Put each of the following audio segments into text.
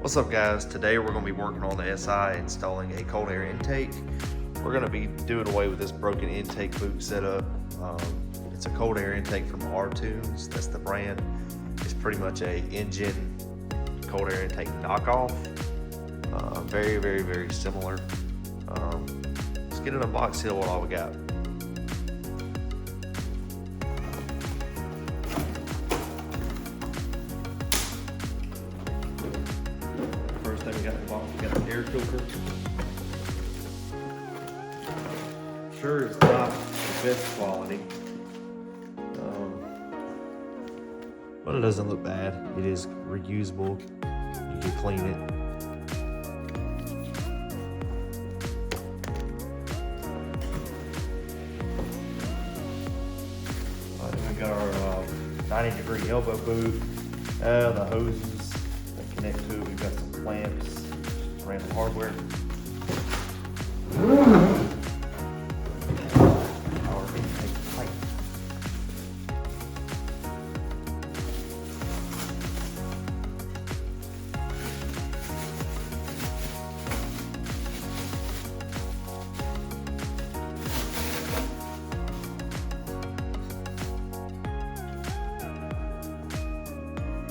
What's up guys? Today we're going to be working on the SI, installing a cold air intake. We're going to be doing away with this broken intake boot setup. It's a cold air intake from Rtunes, that's the brand. It's pretty much a engine cold air intake knockoff. Very similar. Let's get in a box, see what all we got. First thing we got in the box, we got an air filter. Sure, it's not the best quality, but it doesn't look bad. It is reusable. You can clean it. We got our 90-degree elbow boot, the hoses that connect to it. We've got some clamps, just random hardware. Our intake pipe.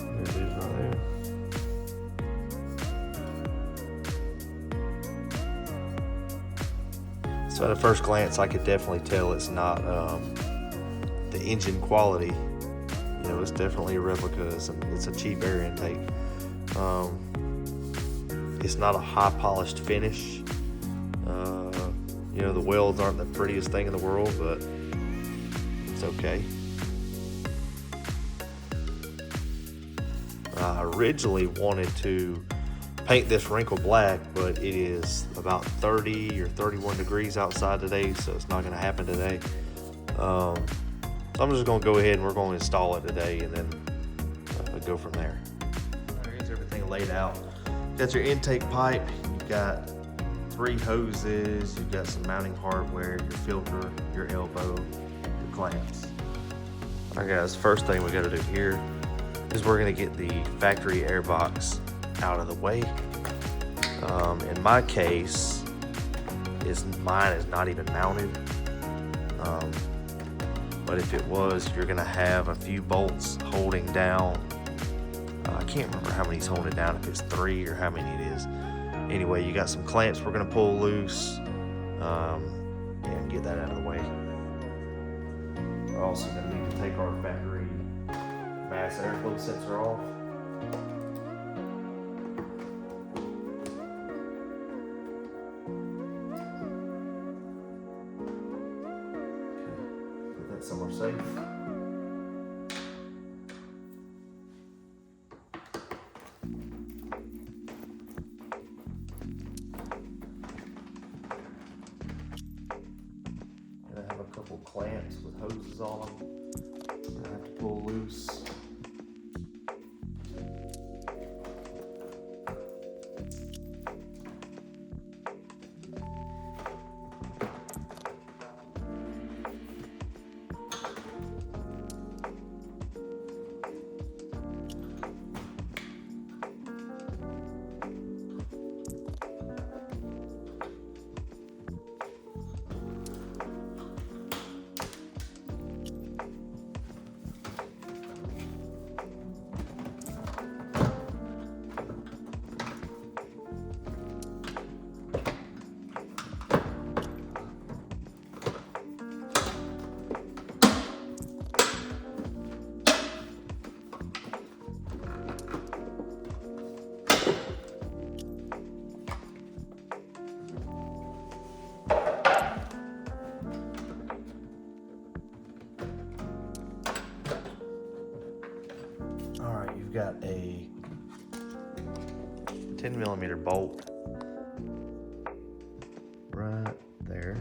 There it is right there. So at a first glance, I could definitely tell it's not the engine quality. You know, it's definitely a replica. It's a cheap air intake. It's not a high polished finish. You know, the welds aren't the prettiest thing in the world, but it's okay. I originally wanted to paint this wrinkle black, but it is about 30 or 31 degrees outside today, so it's not going to happen today. So I'm just going to go ahead and we're going to install it today, and then go from there. Here's everything laid out. You got your intake pipe, you've got 3 hoses, you've got some mounting hardware, your filter, your elbow, your clamps. Alright guys, first thing we got to do here is we're going to get the factory air box out of the way. In my case, mine is not even mounted, but if it was, you're going to have a few bolts holding down. I can't remember how many's holding it down, if it's 3 or how many it is. Anyway, you got some clamps we're going to pull loose and get that out of the way. We're also going to need to take our factory mass airflow sensor off. Put that somewhere safe. And I have a couple clamps with hoses on them. I'm gonna have to pull loose. Alright, you've got a 10mm bolt right there.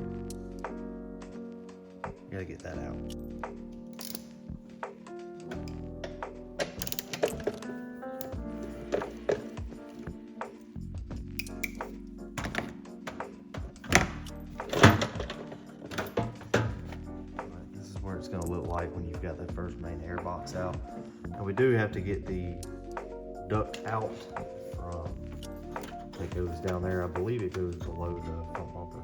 You gotta get that out. This is where it's gonna look like when you've got the first main air box out. And we do have to get the duct out from that goes down there. I believe it goes below the front bumper.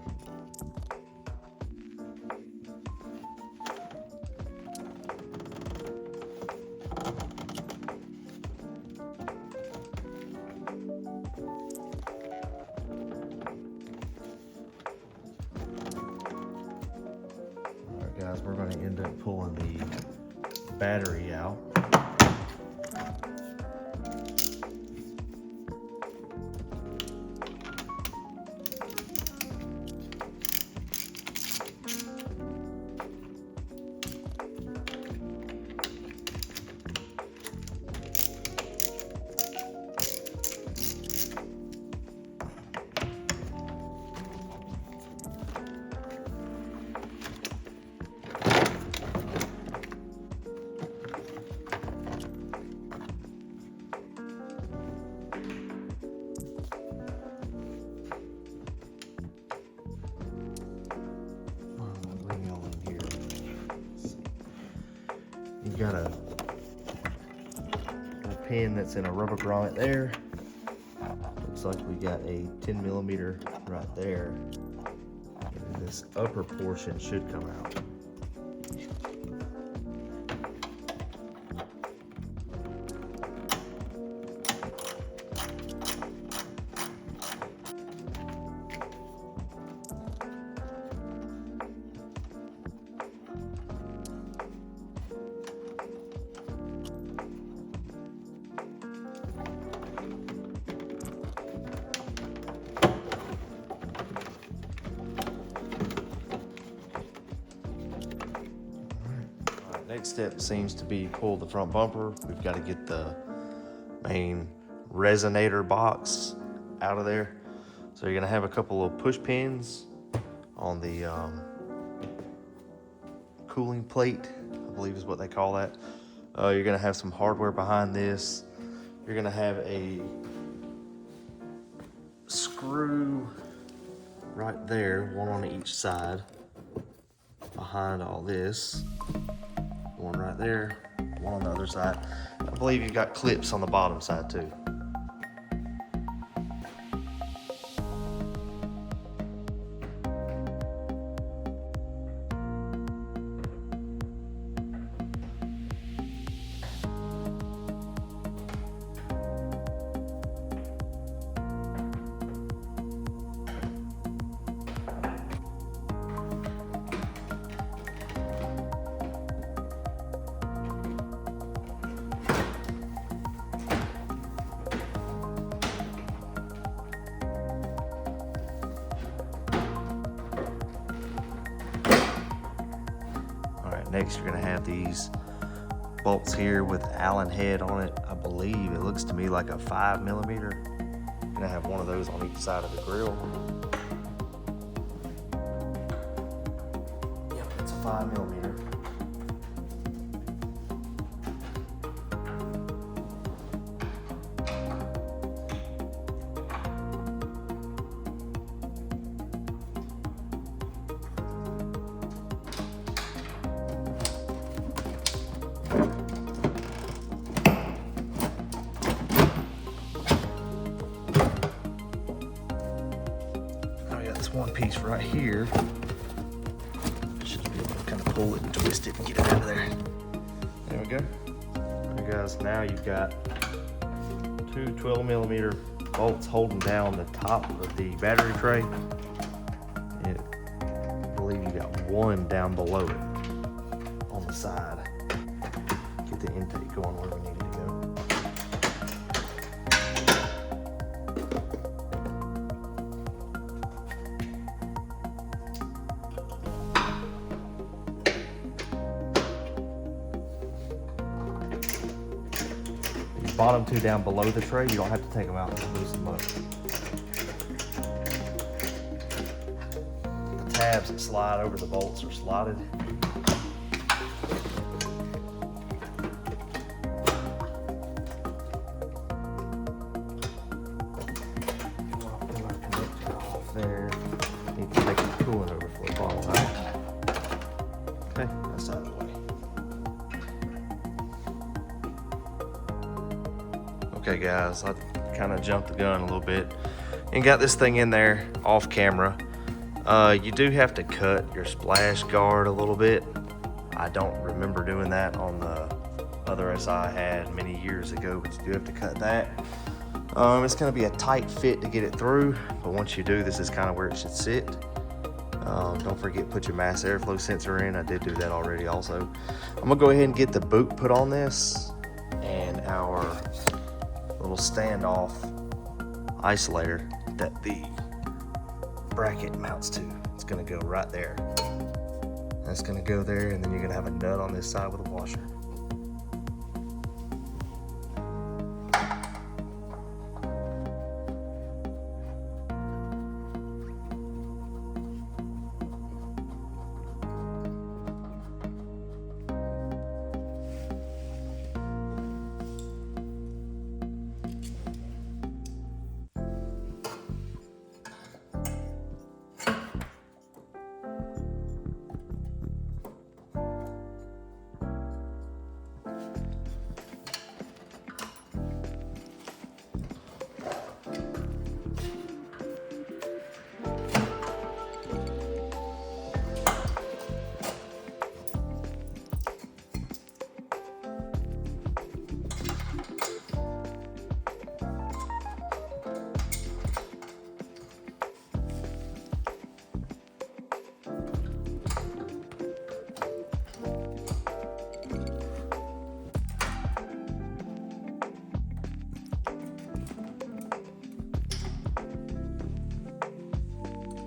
Alright guys, we're going to end up pulling the battery out. You got a pin that's in a rubber grommet there. Looks like we got a 10mm right there. And this upper portion should come out. Next step seems to be pull the front bumper. We've got to get the main resonator box out of there. So you're gonna have a couple of push pins on the cooling plate, I believe is what they call that. You're gonna have some hardware behind this. You're gonna have a screw right there, one on each side behind all this. One right there, one on the other side. I believe you've got clips on the bottom side too. Next, you're gonna have these bolts here with Allen head on it. I believe it looks to me like a 5mm. You're gonna have one of those on each side of the grill. Yep, it's a 5mm. One piece right here. Should be able to kind of pull it and twist it and get it out of there. There we go. Alright guys, now you've got two 12mm bolts holding down the top of the battery tray. And I believe you got one down below it on the side. Get the intake going where we need it to go. Bottom two down below the tray, you don't have to take them out and loosen them up. The tabs that slide over the bolts are slotted. Pull our connector off there. Need to take the coolant overflow bottle out. Okay, that's out of the way. Okay guys, I kind of jumped the gun a little bit. and got this thing in there off camera. You do have to cut your splash guard a little bit. I don't remember doing that on the other SI I had many years ago, but you do have to cut that. It's going to be a tight fit to get it through, but once you do, this is kind of where it should sit. Don't forget, put your mass airflow sensor in. I did do that already also. I'm going to go ahead and get the boot put on this, and our little standoff isolator that the bracket mounts to. It's going to go right there. That's going to go there, and then you're going to have a nut on this side with a washer.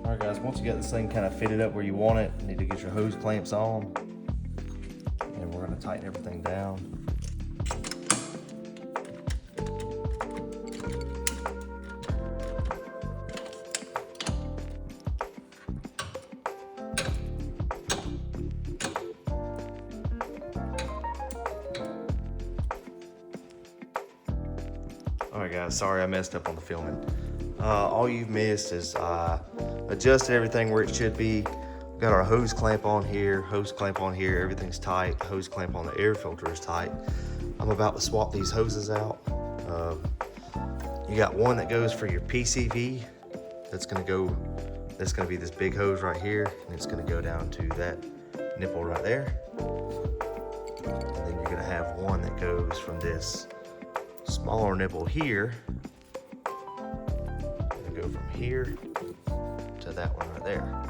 Alright guys, once you got this thing kind of fitted up where you want it, you need to get your hose clamps on, and we're going to tighten everything down. Alright guys, sorry I messed up on the filming. All you've missed is I adjusted everything where it should be. Got our hose clamp on here, everything's tight. Hose clamp on the air filter is tight. I'm about to swap these hoses out. You got one that goes for your PCV. That's gonna be this big hose right here, and it's gonna go down to that nipple right there. And then you're gonna have one that goes from this smaller nipple here, and go from here to that one right there.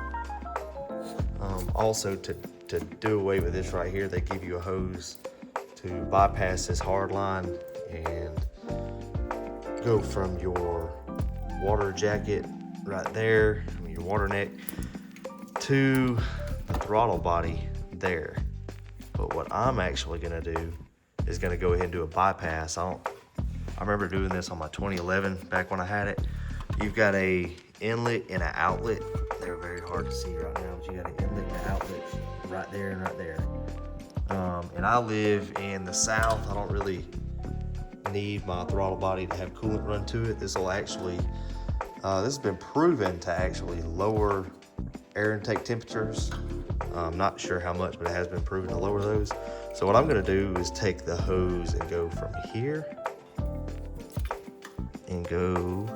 Also, to do away with this right here, they give you a hose to bypass this hard line and go from your water jacket right there, your water neck, to the throttle body there. But what I'm actually gonna do is gonna go ahead and do a bypass. I remember doing this on my 2011 back when I had it. You've got a inlet and an outlet. They're very hard to see right now, but you got an inlet and an outlet right there and right there. And I live in the South. I don't really need my throttle body to have coolant run to it. This will actually, this has been proven to actually lower air intake temperatures. I'm not sure how much, but it has been proven to lower those. So what I'm gonna do is take the hose and go from here and go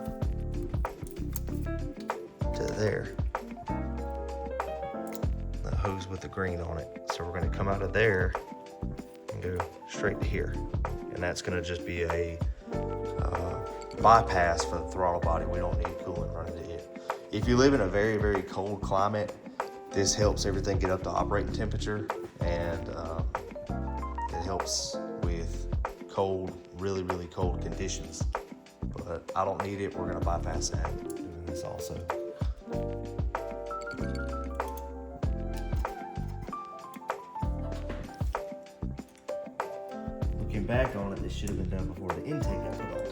to there. The hose with the green on it. So we're gonna come out of there and go straight to here. And that's gonna just be a bypass for the throttle body. We don't need coolant running to it. If you live in a very, very cold climate, this helps everything get up to operating temperature, and it helps with cold, really, really cold conditions. But I don't need it. We're gonna bypass that doing this also. Looking back on it, this should have been done before the intake got put on.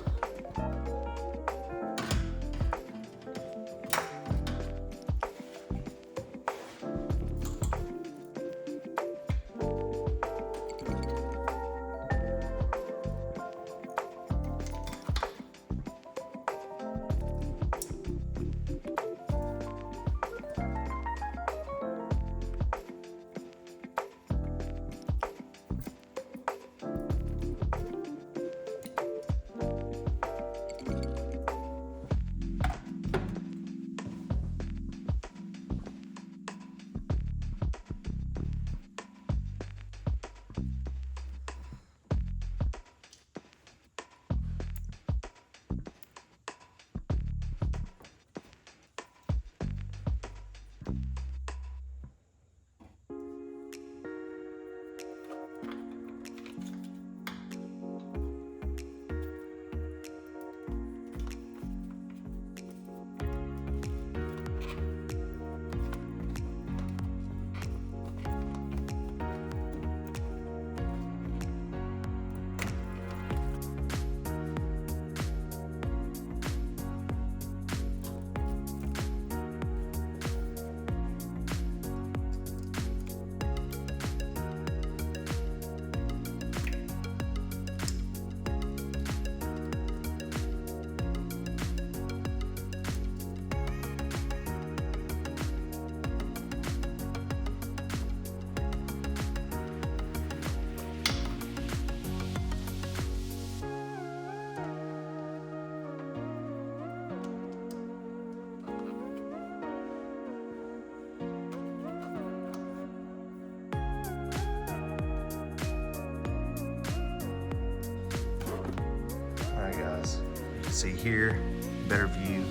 see here, better view.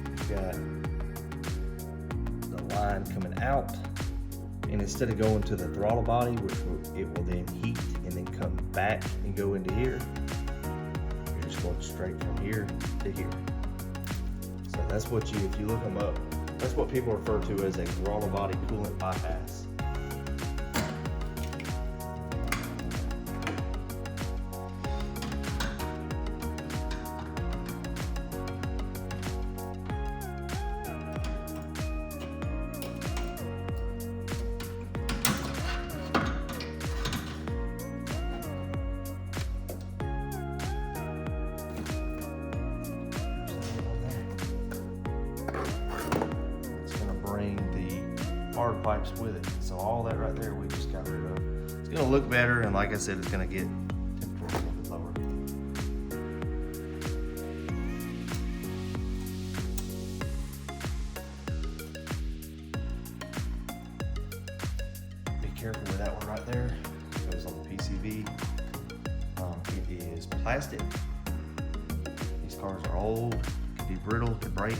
You've got the line coming out, and instead of going to the throttle body, it will then heat and then come back and go into here, you're just going straight from here to here. So that's what if you look them up, that's what people refer to as a throttle body coolant bypass. Hard pipes with it, so all that right there we just got rid of. It's gonna look better, and like I said, it's gonna get temperature a little bit lower. Be careful with that one right there. It goes on the PCV. It is plastic. These cars are old, could be brittle, could break.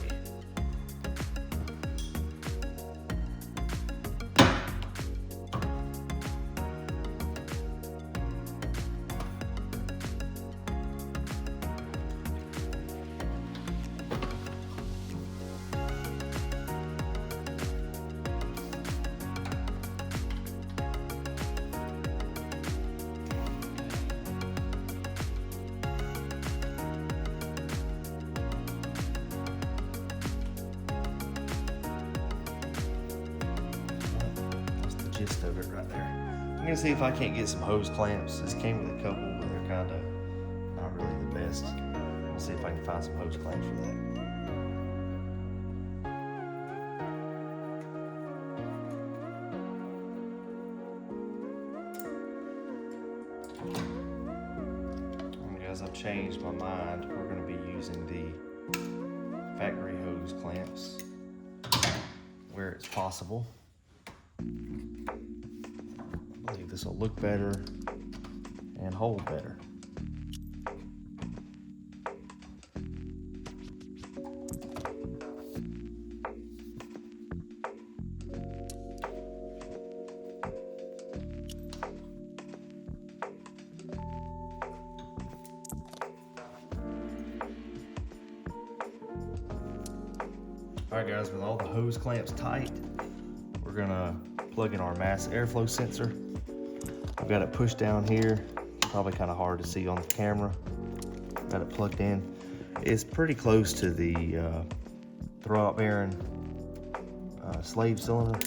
Gist of it right there. I'm gonna see if I can't get some hose clamps. This came with a couple, but they're kind of not really the best. I'll see if I can find some hose clamps for that. And guys, I've changed my mind. We're gonna be using the factory hose clamps where it's possible. I believe this will look better and hold better. All right guys, with all the hose clamps tight, we're gonna plug in our mass airflow sensor. I've got it pushed down here. Probably kind of hard to see on the camera. Got it plugged in. It's pretty close to the throw-out bearing slave cylinder,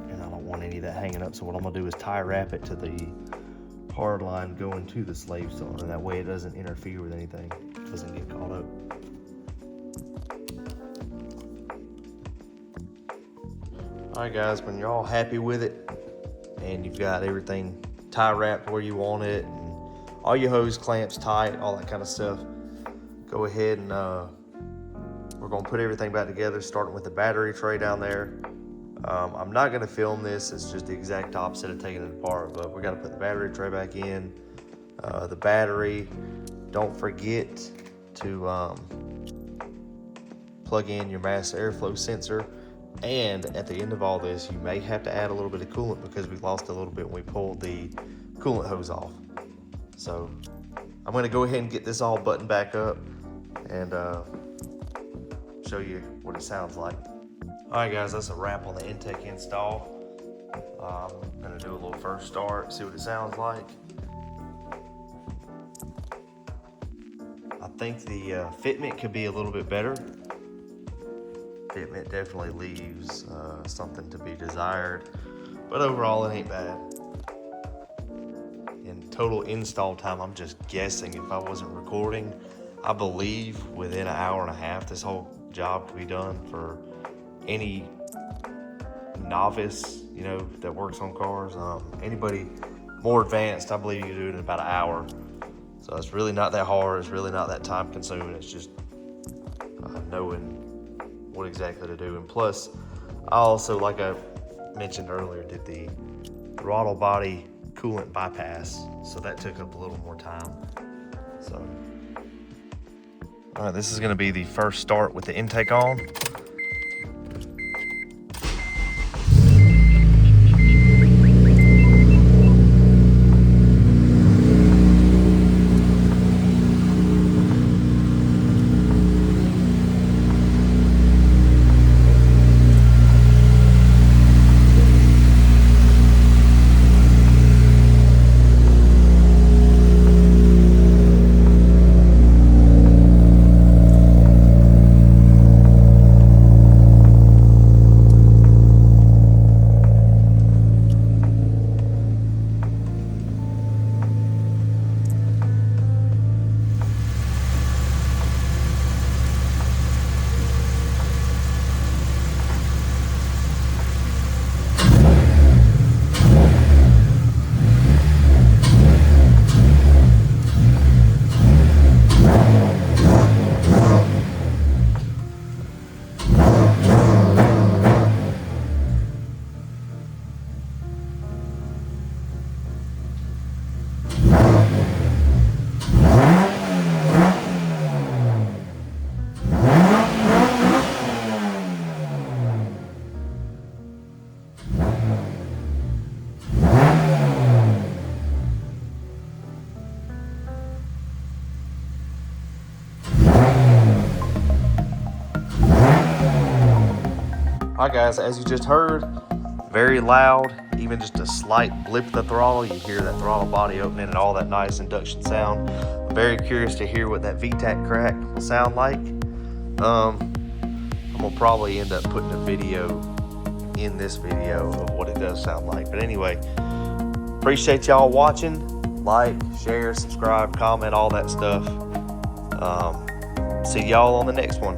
and I don't want any of that hanging up. So what I'm gonna do is tie wrap it to the hard line going to the slave cylinder. That way it doesn't interfere with anything. It doesn't get caught up. All right guys, when you're all happy with it and you've got everything tie wrapped where you want it and all your hose clamps tight, all that kind of stuff, go ahead and we're gonna put everything back together, starting with the battery tray down there. I'm not gonna film this, it's just the exact opposite of taking it apart, but we gotta put the battery tray back in. The battery, don't forget to plug in your mass airflow sensor. And at the end of all this, you may have to add a little bit of coolant because we lost a little bit when we pulled the coolant hose off. So I'm gonna go ahead and get this all buttoned back up and show you what it sounds like. All right guys, that's a wrap on the intake install. I'm gonna do a little first start, see what it sounds like. I think the fitment could be a little bit better. Fitment definitely leaves something to be desired, but overall it ain't bad. In total install time, I'm just guessing if I wasn't recording, I believe within an hour and a half this whole job could be done for any novice, you know, that works on cars. Anybody more advanced, I believe you can do it in about an hour. So it's really not that hard, it's really not that time consuming, it's just knowing what exactly to do. And plus, I also, like I mentioned earlier, did the throttle body coolant bypass, so that took up a little more time. So All right, this is gonna be the first start with the intake on. All right, guys, as you just heard, very loud, even just a slight blip of the throttle, you hear that throttle body opening and all that nice induction sound. I'm very curious to hear what that VTAC crack will sound like. I'm gonna probably end up putting a video in this video of what it does sound like. But anyway, appreciate y'all watching. Like, share, subscribe, comment, all that stuff. See y'all on the next one.